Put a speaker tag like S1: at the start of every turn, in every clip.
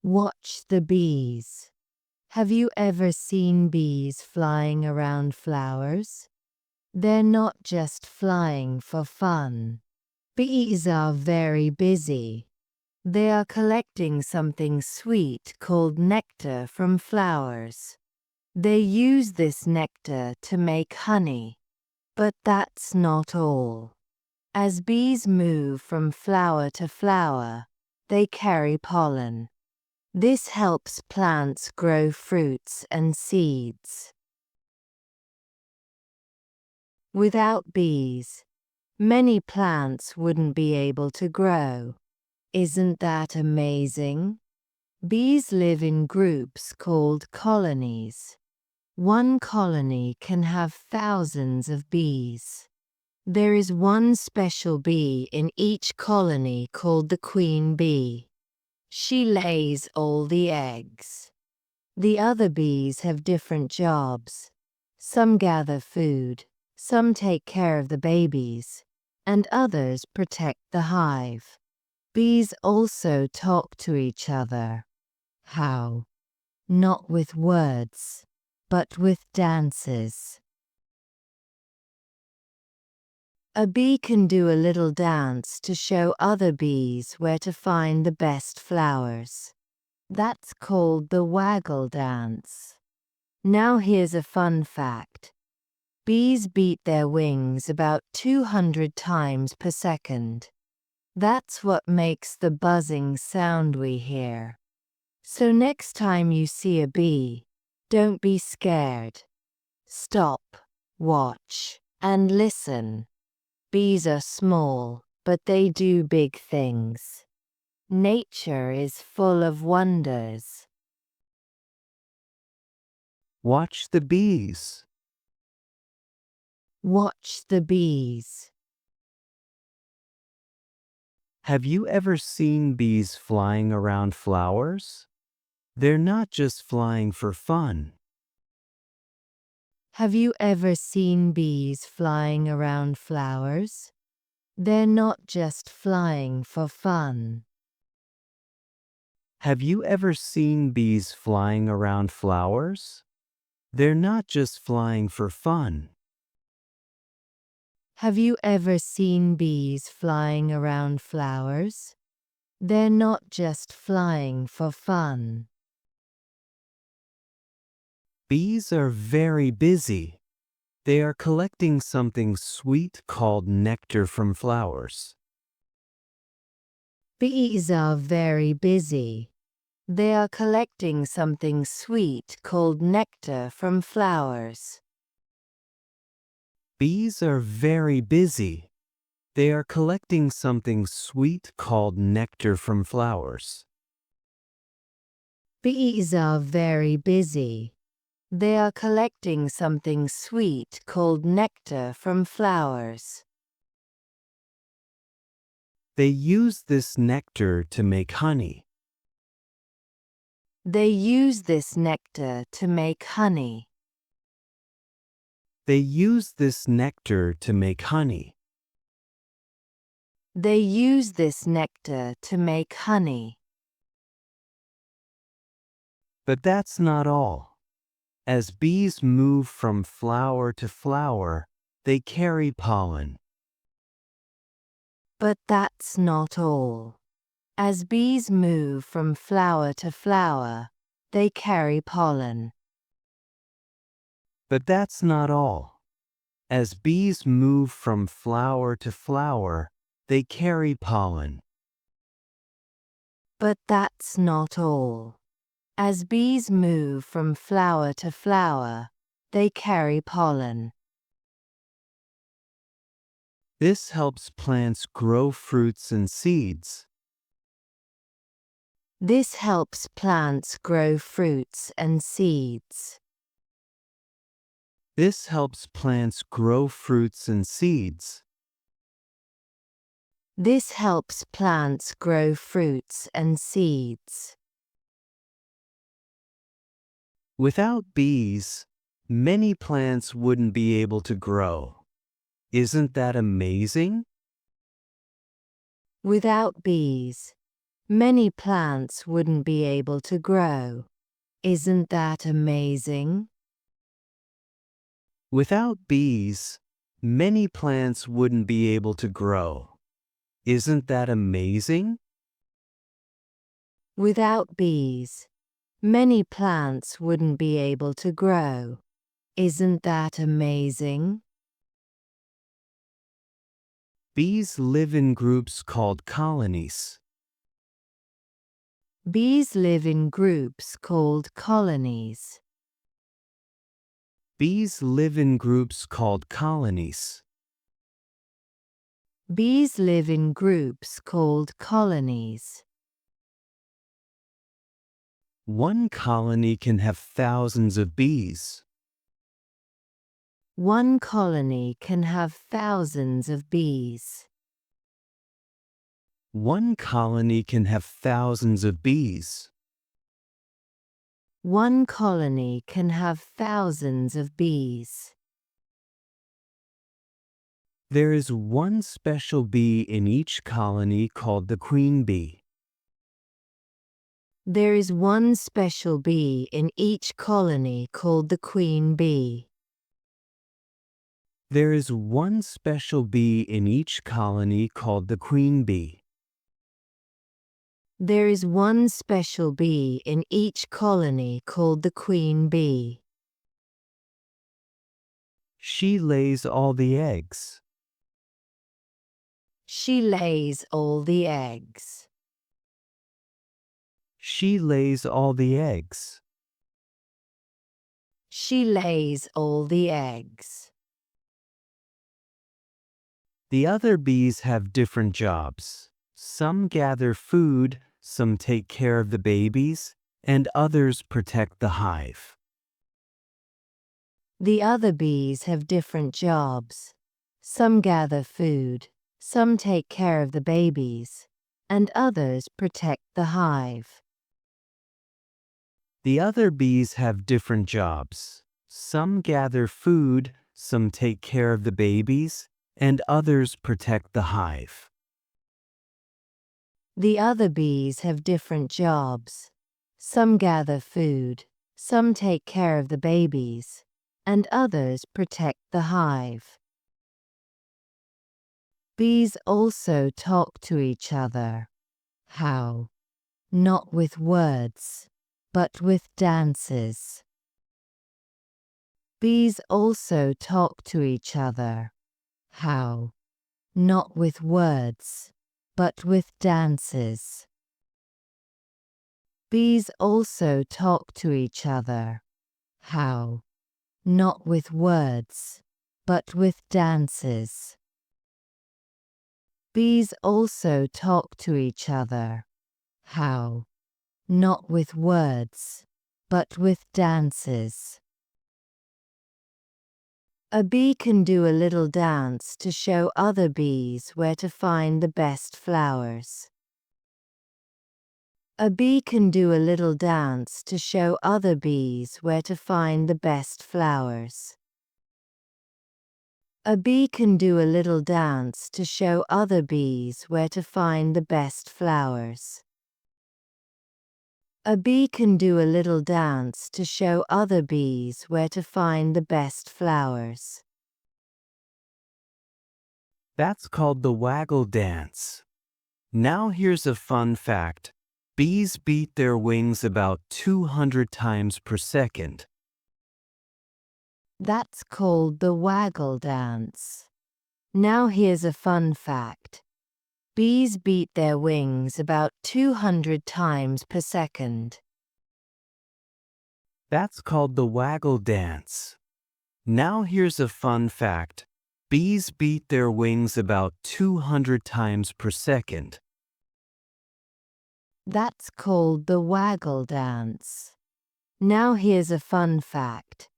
S1: Watch the bees. Have you ever seen bees flying around flowers? They're not just flying for fun. Bees are very busy. They are collecting something sweet called nectar from flowers. They use this nectar to make honey. But that's not all. As bees move from flower to flower, they carry pollen. This helps plants grow fruits and seeds. Without bees, many plants wouldn't be able to grow. Isn't that amazing? Bees live in groups called colonies. One colony can have thousands of bees. There is one special bee in each colony called the queen bee. She lays all the eggs. The other bees have different jobs. Some gather food, some take care of the babies, and others protect the hive. Bees also talk to each other. How? Not with words, but with dances. A bee can do a little dance to show other bees where to find the best flowers. That's called the waggle dance. Now here's a fun fact. Bees beat their wings about 200 times per second. That's what makes the buzzing sound we hear. So next time you see a bee, don't be scared. Stop, watch, and listen. Bees are small, but they do big things. Nature is full of wonders.
S2: Watch the bees.
S1: Watch the bees.
S2: Have you ever seen bees flying around flowers? They're not just flying for fun.
S1: Have you ever seen bees flying around flowers? They're not just flying for fun.
S2: Have you ever seen bees flying around flowers? They're not just flying for fun.
S1: Have you ever seen bees flying around flowers? They're not just flying for fun.
S2: Bees are very busy. They are collecting something sweet called nectar from flowers.
S1: Bees are very busy. They are collecting something sweet called nectar from flowers.
S2: Bees are very busy. They are collecting something sweet called nectar from flowers.
S1: Bees are very busy. They are collecting something sweet called nectar from flowers.
S2: They use this nectar to make honey.
S1: They use this nectar to make honey.
S2: They use this nectar to make honey.
S1: They use this nectar to make honey.
S2: But that's not all. As bees move from flower to flower, they carry pollen.
S1: But that's not all. As bees move from flower to flower, they carry pollen.
S2: But that's not all. As bees move from flower to flower, they carry pollen.
S1: But that's not all. As bees move from flower to flower, they carry pollen.
S2: This helps plants grow fruits and seeds.
S1: This helps plants grow fruits and seeds.
S2: This helps plants grow fruits and seeds.
S1: This helps plants grow fruits and seeds.
S2: Without bees, many plants wouldn't be able to grow. Isn't that amazing?
S1: Without bees, Many plants wouldn't be able to grow. Isn't that amazing?
S2: Without bees, many plants wouldn't be able to grow. Isn't that amazing?
S1: Without bees, many plants wouldn't be able to grow. Isn't that amazing?
S2: Bees live in groups called colonies.
S1: Bees live in groups called colonies.
S2: Bees live in groups called colonies.
S1: Bees live in groups called colonies.
S2: One colony can have thousands of bees.
S1: One colony can have thousands of bees.
S2: One colony can have thousands of bees.
S1: One colony can have thousands of bees.
S2: There is one special bee in each colony called the queen bee.
S1: There is one special bee in each colony called the queen bee.
S2: There is one special bee in each colony called the queen bee.
S1: There is one special bee in each colony called the queen bee.
S2: She lays all the eggs.
S1: She lays all the eggs.
S2: She lays all the eggs.
S1: She lays all the eggs.
S2: The other bees have different jobs. Some gather food, some take care of the babies, and others protect the hive.
S1: The other bees have different jobs. Some gather food, some take care of the babies, and others protect the hive.
S2: The other bees have different jobs. Some gather food, some take care of the babies, and others protect the hive.
S1: The other bees have different jobs. Some gather food, some take care of the babies, and others protect the hive. Bees also talk to each other. How? Not with words, but with dances. Bees also talk to each other. How? Not with words, but with dances. Bees also talk to each other. How? Not with words, but with dances. Bees also talk to each other. How? Not with words, but with dances. A bee can do a little dance to show other bees where to find the best flowers. A bee can do a little dance to show other bees where to find the best flowers. A bee can do a little dance to show other bees where to find the best flowers. A bee can do a little dance to show other bees where to find the best flowers.
S2: That's called the waggle dance. Now here's a fun fact. Bees beat their wings about 200 times per second.
S1: That's called the waggle dance. Now here's a fun fact. Bees beat their wings about 200 times per second.
S2: That's called the waggle dance. Now here's a fun fact. Bees beat their wings about 200 times per second.
S1: That's called the waggle dance. Now here's a fun fact.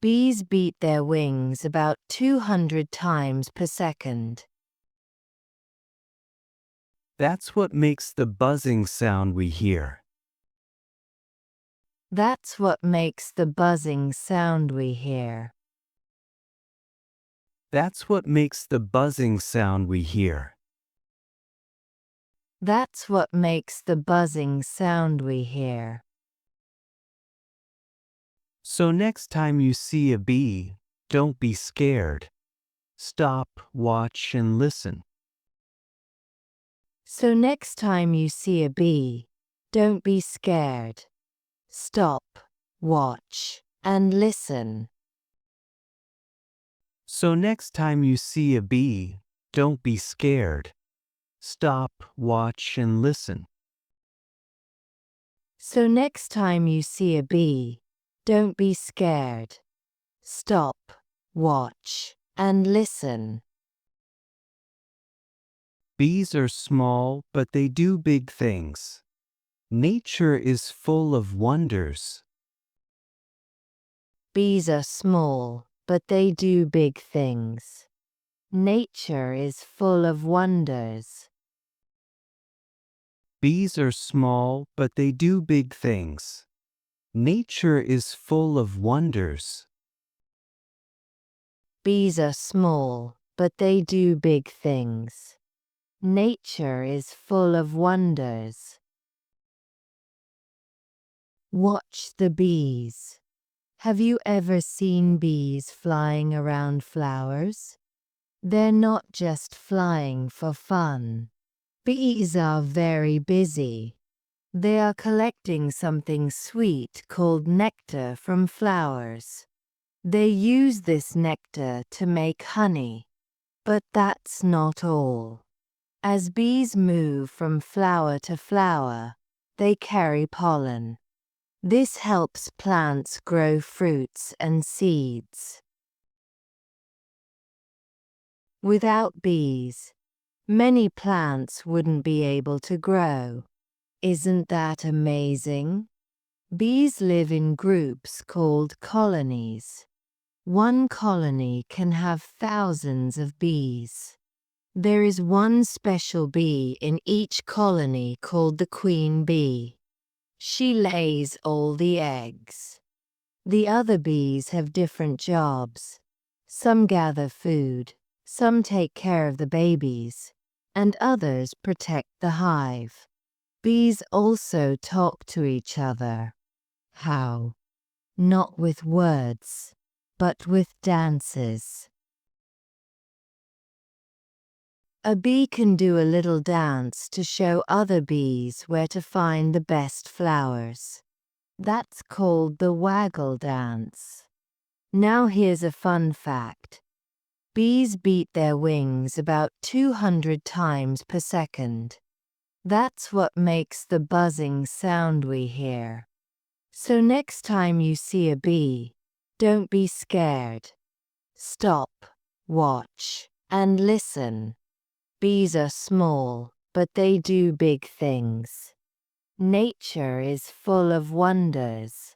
S1: Bees beat their wings about 200 times per second.
S2: That's what makes the buzzing sound we hear.
S1: That's what makes the buzzing sound we hear.
S2: That's what makes the buzzing sound we hear.
S1: That's what makes the buzzing sound we hear.
S2: So next time you see a bee, don't be scared. Stop, watch, and listen.
S1: So next time you see a bee, don't be scared. Stop, watch, and listen.
S2: So next time you see a bee, don't be scared. Stop, watch, and listen.
S1: So next time you see a bee, don't be scared. Stop, watch, and listen.
S2: Bees are small, but they do big things. Nature is full of wonders.
S1: Bees are small, but they do big things. Nature is full of wonders.
S2: Bees are small, but they do big things. Nature is full of wonders.
S1: Bees are small, but they do big things. Nature is full of wonders. Watch the bees. Have you ever seen bees flying around flowers? They're not just flying for fun. Bees are very busy. They are collecting something sweet called nectar from flowers. They use this nectar to make honey. But that's not all. As bees move from flower to flower, they carry pollen. This helps plants grow fruits and seeds. Without bees, many plants wouldn't be able to grow. Isn't that amazing? Bees live in groups called colonies. One colony can have thousands of bees. There is one special bee in each colony called the queen bee. She lays all the eggs. The other bees have different jobs. Some gather food, some take care of the babies, and others protect the hive. Bees also talk to each other. How? Not with words, but with dances. A bee can do a little dance to show other bees where to find the best flowers. That's called the waggle dance. Now here's a fun fact. Bees beat their wings about 200 times per second. That's what makes the buzzing sound we hear. So next time you see a bee, don't be scared. Stop, watch, and listen. Bees are small, but they do big things. Nature is full of wonders.